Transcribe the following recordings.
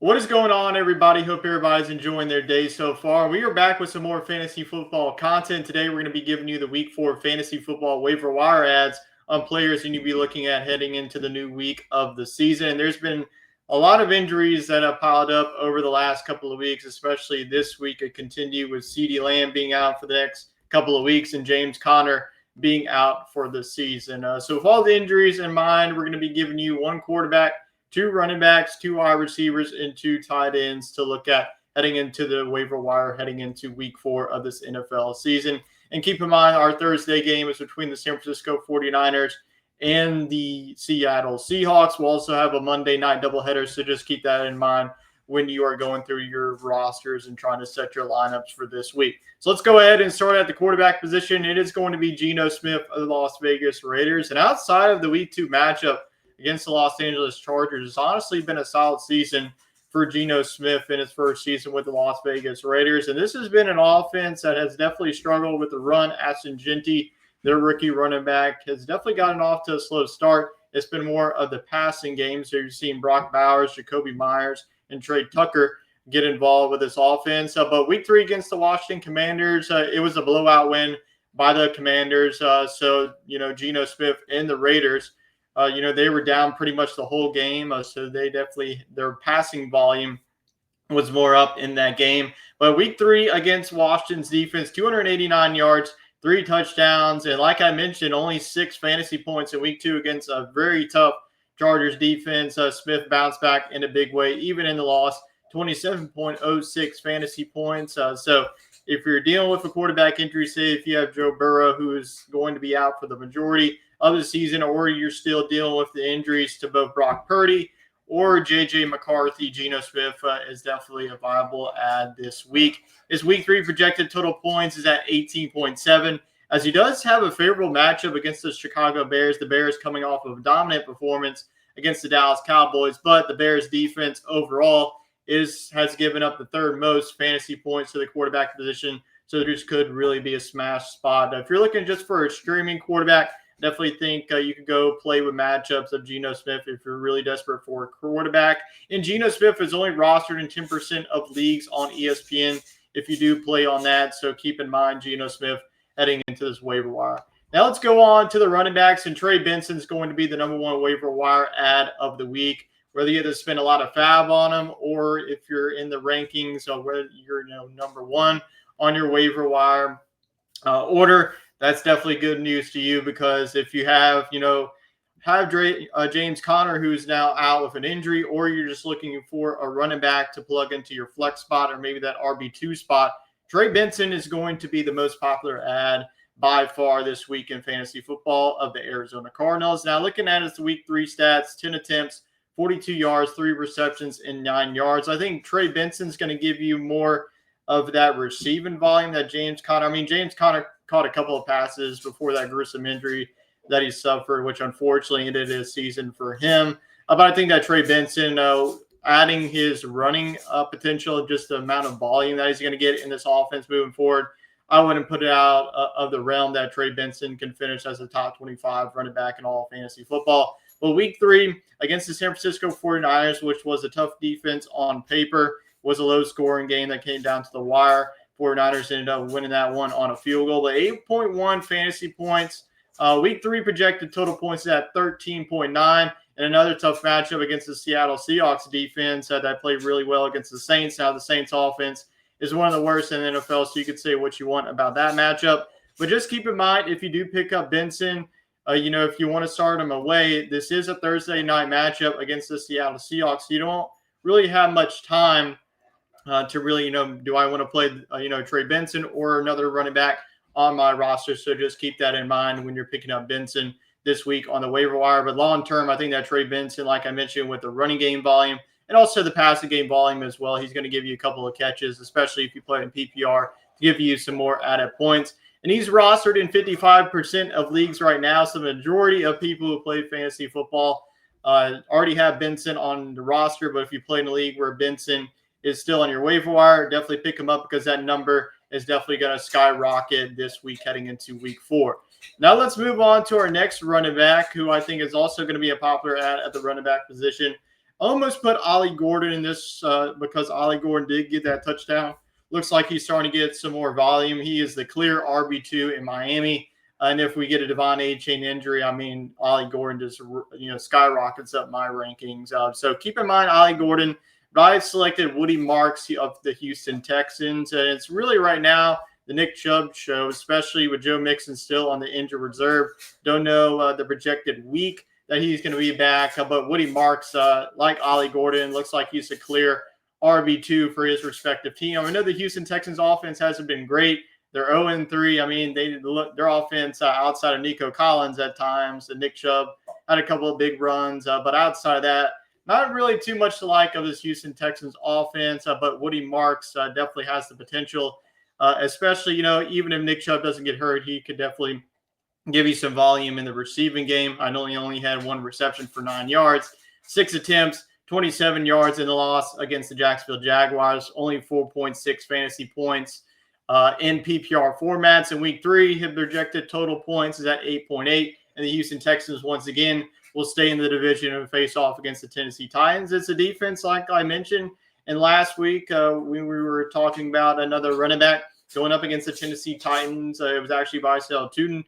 What is going on, everybody? Hope everybody's enjoying their day so far. We are back with some more fantasy football content. Today, we're going to be giving you the week 4 fantasy football waiver wire ads on players you need to be looking at heading into the new week of the season. There's been a lot of injuries that have piled up over the last couple of weeks, especially this week. It continued with CeeDee Lamb being out for the next couple of weeks and James Conner being out for the season. So, with all the injuries in mind, we're going to be giving you one quarterback, two running backs, two wide receivers, and two tight ends to look at heading into the waiver wire, heading into week 4 of this NFL season. And keep in mind, our Thursday game is between the San Francisco 49ers and the Seattle Seahawks. We'll also have a Monday night doubleheader, so just keep that in mind when you are going through your rosters and trying to set your lineups for this week. So let's go ahead and start at the quarterback position. It is going to be Geno Smith of the Las Vegas Raiders. And outside of the week 2 matchup against the Los Angeles Chargers, it's honestly been a solid season for Geno Smith in his first season with the Las Vegas Raiders. And this has been an offense that has definitely struggled with the run. Ashton Jeanty, their rookie running back, has definitely gotten off to a slow start. It's been more of the passing game. So you're seeing Brock Bowers, Jacoby Myers, and Trey Tucker get involved with this offense. But week 3 against the Washington Commanders, it was a blowout win by the Commanders. So Geno Smith and the Raiders, they were down pretty much the whole game. So their passing volume was more up in that game. But week 3 against Washington's defense, 289 yards, 3 touchdowns. And like I mentioned, only 6 fantasy points in week 2 against a very tough Chargers defense. Smith bounced back in a big way, even in the loss, 27.06 fantasy points. So if you're dealing with a quarterback injury, say if you have Joe Burrow, who is going to be out for the majority of the season, or you're still dealing with the injuries to both Brock Purdy or J.J. McCarthy, Geno Smith is definitely a viable ad this week. His week 3 projected total points is at 18.7, as he does have a favorable matchup against the Chicago Bears. The Bears coming off of a dominant performance against the Dallas Cowboys, but the Bears defense overall has given up the 3rd most fantasy points to the quarterback position. So this could really be a smash spot. If you're looking just for a streaming quarterback, definitely think you could go play with matchups of Geno Smith if you're really desperate for a quarterback. And Geno Smith is only rostered in 10% of leagues on ESPN if you do play on that. So keep in mind Geno Smith heading into this waiver wire. Now let's go on to the running backs, and Trey Benson is going to be the number 1 waiver wire ad of the week. Whether you have to spend a lot of fab on him, or if you're in the rankings, whether you're number 1 on your waiver wire order, that's definitely good news to you, because if you have James Conner, who's now out with an injury, or you're just looking for a running back to plug into your flex spot or maybe that RB2 spot, Trey Benson is going to be the most popular ad by far this week in fantasy football of the Arizona Cardinals. Now looking at his week 3 stats, 10 attempts, 42 yards, 3 receptions, and 9 yards. I think Trey Benson's going to give you more of that receiving volume that James Conner. James Conner caught a couple of passes before that gruesome injury that he suffered, which unfortunately ended his season for him. But I think that Trey Benson, adding his running potential, just the amount of volume that he's going to get in this offense moving forward, I wouldn't put it out of the realm that Trey Benson can finish as a top 25 running back in all fantasy football. But week 3 against the San Francisco 49ers, which was a tough defense on paper, was a low-scoring game that came down to the wire. 49ers ended up winning that one on a field goal. But 8.1 fantasy points. Week 3 projected total points at 13.9. And another tough matchup against the Seattle Seahawks defense that played really well against the Saints. Now the Saints offense is one of the worst in the NFL, so you could say what you want about that matchup. But just keep in mind, if you do pick up Benson, if you want to start him away, this is a Thursday night matchup against the Seattle Seahawks. So you don't really have much time to really, do I want to play, Trey Benson or another running back on my roster? So just keep that in mind when you're picking up Benson this week on the waiver wire. But long term, I think that Trey Benson, like I mentioned, with the running game volume and also the passing game volume as well, he's going to give you a couple of catches, especially if you play in PPR, to give you some more added points. And he's rostered in 55% of leagues right now. So the majority of people who play fantasy football already have Benson on the roster. But if you play in a league where Benson is still on your waiver wire, definitely pick him up, because that number is definitely going to skyrocket this week heading into week 4. Now let's move on to our next running back, who I think is also going to be a popular ad at the running back position. Almost put Ollie Gordon in this because Ollie Gordon did get that touchdown. Looks like he's starting to get some more volume. He is the clear RB2 in Miami. And if we get a Devon A-Chain injury, I mean, Ollie Gordon just skyrockets up my rankings. So keep in mind Ollie Gordon. But I selected Woody Marks of the Houston Texans. And it's really right now the Nick Chubb show, especially with Joe Mixon still on the injured reserve. Don't know the projected week that he's going to be back. But Woody Marks, like Ollie Gordon, looks like he's a clear RB2 for his respective team. I know the Houston Texans offense hasn't been great. They're 0-3. I mean, their offense outside of Nico Collins at times, and Nick Chubb had a couple of big runs. But outside of that, not really too much to like of this Houston Texans offense. But Woody Marks definitely has the potential, especially, even if Nick Chubb doesn't get hurt, he could definitely give you some volume in the receiving game. I know he only had 1 reception for 9 yards, 6 attempts, 27 yards in the loss against the Jacksonville Jaguars, only 4.6 fantasy points in PPR formats. In week 3, his projected total points is at 8.8, and the Houston Texans, once again, will stay in the division and face off against the Tennessee Titans. It's a defense, like I mentioned, and last week when we were talking about another running back going up against the Tennessee Titans. It was actually Bicel Tuden.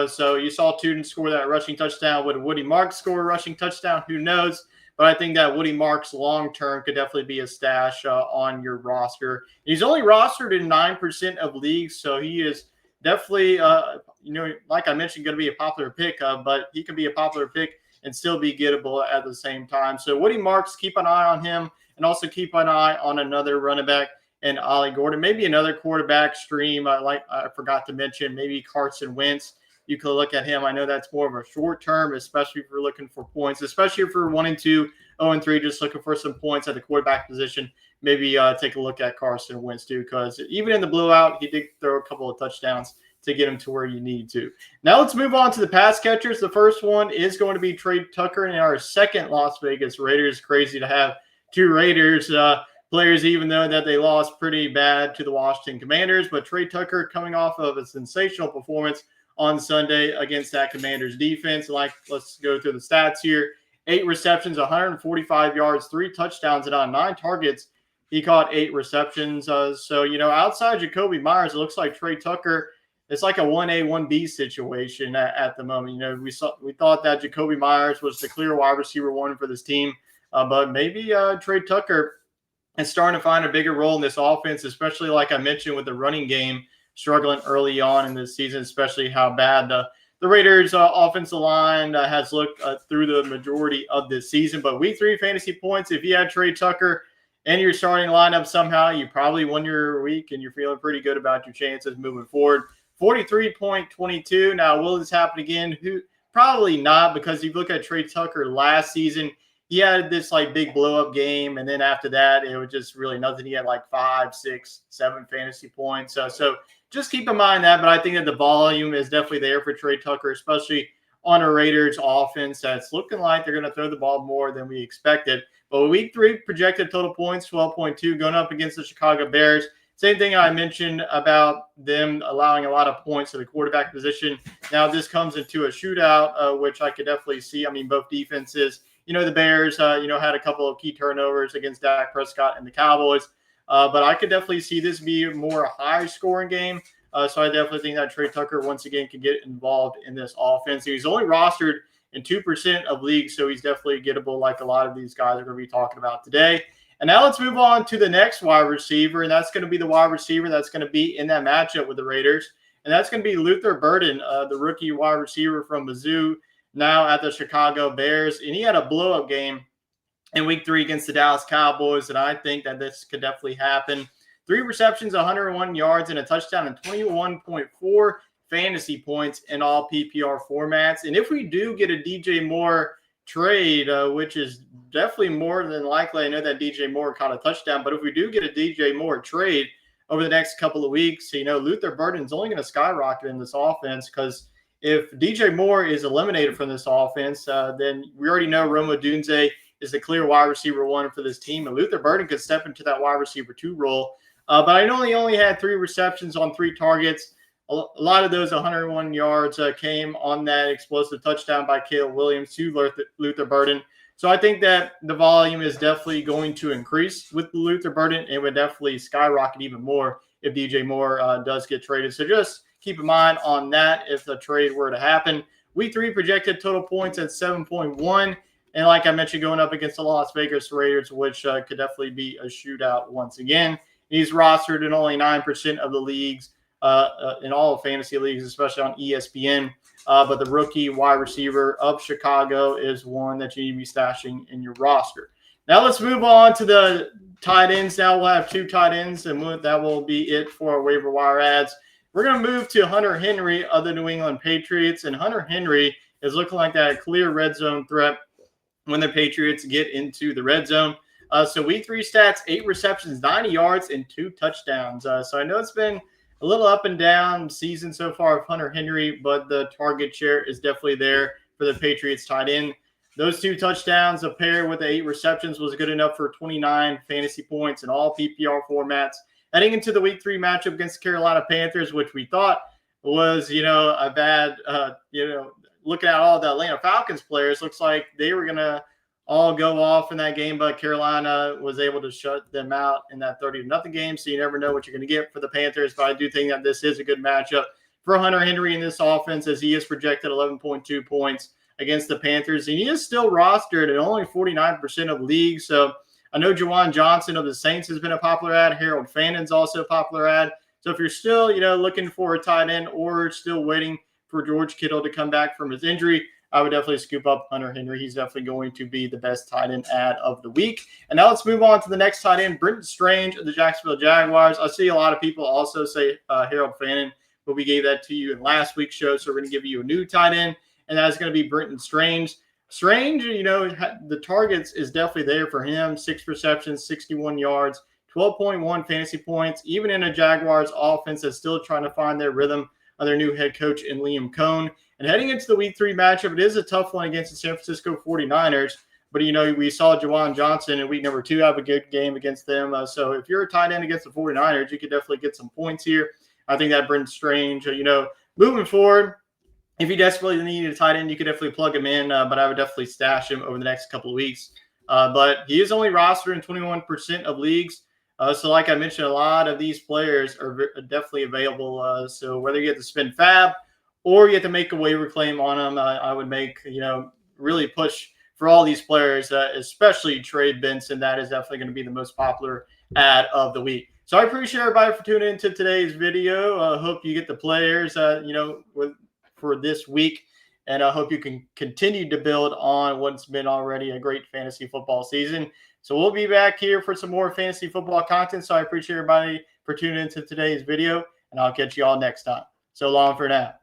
So you saw Tuden score that rushing touchdown. Would Woody Marks score a rushing touchdown? Who knows? But I think that Woody Marks long-term could definitely be a stash on your roster. He's only rostered in 9% of leagues, so he is definitely, like I mentioned, going to be a popular pick. But he could be a popular pick and still be gettable at the same time. So Woody Marks, keep an eye on him, and also keep an eye on another running back and Ollie Gordon. Maybe another quarterback stream. I forgot to mention, maybe Carson Wentz. You could look at him. I know that's more of a short term, especially if you're looking for points, especially if you're 1-2, 0-3, just looking for some points at the quarterback position. Maybe take a look at Carson Wentz too, because even in the blowout, he did throw a couple of touchdowns to get him to where you need to. Now let's move on to the pass catchers. The first one is going to be Trey Tucker in our second Las Vegas Raiders. Crazy to have 2 Raiders players, even though that they lost pretty bad to the Washington Commanders. But Trey Tucker coming off of a sensational performance on Sunday against that Commanders defense. Let's go through the stats here. 8 receptions, 145 yards, 3 touchdowns, and on 9 targets, he caught 8 receptions. Outside Jacoby Myers, it looks like Trey Tucker, it's like a 1A, 1B situation at the moment. We thought that Jacoby Myers was the clear wide receiver 1 for this team, but maybe Trey Tucker is starting to find a bigger role in this offense, especially like I mentioned with the running game struggling early on in this season, especially how bad the Raiders' offensive line has looked through the majority of this season. But week 3 fantasy points, if you had Trey Tucker in your starting lineup somehow, you probably won your week and you're feeling pretty good about your chances moving forward. 43.22. Now, will this happen again? Probably not, because if you look at Trey Tucker last season, he had this big blow up game, and then after that, it was just really nothing. He had 5, 6, 7 fantasy points. So just keep in mind that, but I think that the volume is definitely there for Trey Tucker, especially on a Raiders offense that's looking like they're going to throw the ball more than we expected. But week 3 projected total points, 12.2, going up against the Chicago Bears. Same thing I mentioned about them allowing a lot of points to the quarterback position. Now this comes into a shootout, which I could definitely see. I mean, both defenses, the Bears, had a couple of key turnovers against Dak Prescott and the Cowboys. But I could definitely see this be more a high-scoring game. So I definitely think that Trey Tucker, once again, can get involved in this offense. He's only rostered in 2% of leagues, so he's definitely gettable like a lot of these guys are going to be talking about today. And now let's move on to the next wide receiver, and that's going to be the wide receiver that's going to be in that matchup with the Raiders. And that's going to be Luther Burden, the rookie wide receiver from Mizzou, now at the Chicago Bears. And he had a blow-up game in week 3 against the Dallas Cowboys, and I think that this could definitely happen. 3 receptions, 101 yards, and a touchdown, and 21.4 fantasy points in all PPR formats. And if we do get a DJ Moore trade, which is definitely more than likely, I know that DJ Moore caught a touchdown, but if we do get a DJ Moore trade over the next couple of weeks, Luther Burden's only going to skyrocket in this offense, because if DJ Moore is eliminated from this offense, then we already know Rome Odunze is the clear wide receiver 1 for this team, and Luther Burden could step into that wide receiver 2 role. But I know he only had 3 receptions on 3 targets. A lot of those 101 yards came on that explosive touchdown by Caleb Williams to Luther Burden. So I think that the volume is definitely going to increase with the Luther Burden. It would definitely skyrocket even more if DJ Moore does get traded. So just keep in mind on that if the trade were to happen. Week 3 projected total points at 7.1. And like I mentioned, going up against the Las Vegas Raiders, which could definitely be a shootout once again. He's rostered in only 9% of the leagues, in all of fantasy leagues, especially on ESPN. But the rookie wide receiver of Chicago is one that you need to be stashing in your roster. Now let's move on to the tight ends. Now we'll have 2 tight ends, and that will be it for our waiver wire ads. We're going to move to Hunter Henry of the New England Patriots, and Hunter Henry is looking like that clear red zone threat when the Patriots get into the red zone. So week 3 stats, 8 receptions, 90 yards, and 2 touchdowns. So I know it's been a little up and down season so far of Hunter Henry, but the target share is definitely there for the Patriots tight end. Those 2 touchdowns, a pair with the 8 receptions, was good enough for 29 fantasy points in all PPR formats. Heading into the week 3 matchup against the Carolina Panthers, which we thought was, a bad, looking at all the Atlanta Falcons players, looks like they were going to all go off in that game, but Carolina was able to shut them out in that 30-0 game. So you never know what you're going to get for the Panthers. But I do think that this is a good matchup for Hunter Henry in this offense, as he is projected 11.2 points against the Panthers. And he is still rostered at only 49% of leagues. So I know Juwan Johnson of the Saints has been a popular ad. Harold Fannon's also a popular ad. So if you're still, looking for a tight end or still waiting for George Kittle to come back from his injury, I would definitely scoop up Hunter Henry. He's definitely going to be the best tight end ad of the week. And now let's move on to the next tight end, Brenton Strange of the Jacksonville Jaguars. I see a lot of people also say Harold Fannon, but we gave that to you in last week's show. So we're going to give you a new tight end, and that's going to be Brenton Strange. Strange, the targets is definitely there for him. 6 receptions, 61 yards, 12.1 fantasy points, even in a Jaguars offense that's still trying to find their rhythm of their new head coach in Liam Cohn. And heading into the week 3 matchup, it is a tough one against the San Francisco 49ers. But, we saw Juwan Johnson in week number 2 have a good game against them. So if you're a tight end against the 49ers, you could definitely get some points here. I think that Brenton Strange, moving forward, if you desperately need a tight end, you could definitely plug him in. But I would definitely stash him over the next couple of weeks. But he is only rostered in 21% of leagues. So like I mentioned, a lot of these players are definitely available. So whether you get to spend fab or you have to make a waiver claim on them, I would make, really push for all these players, especially Trey Benson. That is definitely going to be the most popular ad of the week. So I appreciate everybody for tuning into today's video. I hope you get the players, for this week. And I hope you can continue to build on what's been already a great fantasy football season. So we'll be back here for some more fantasy football content. So I appreciate everybody for tuning into today's video, and I'll catch you all next time. So long for now.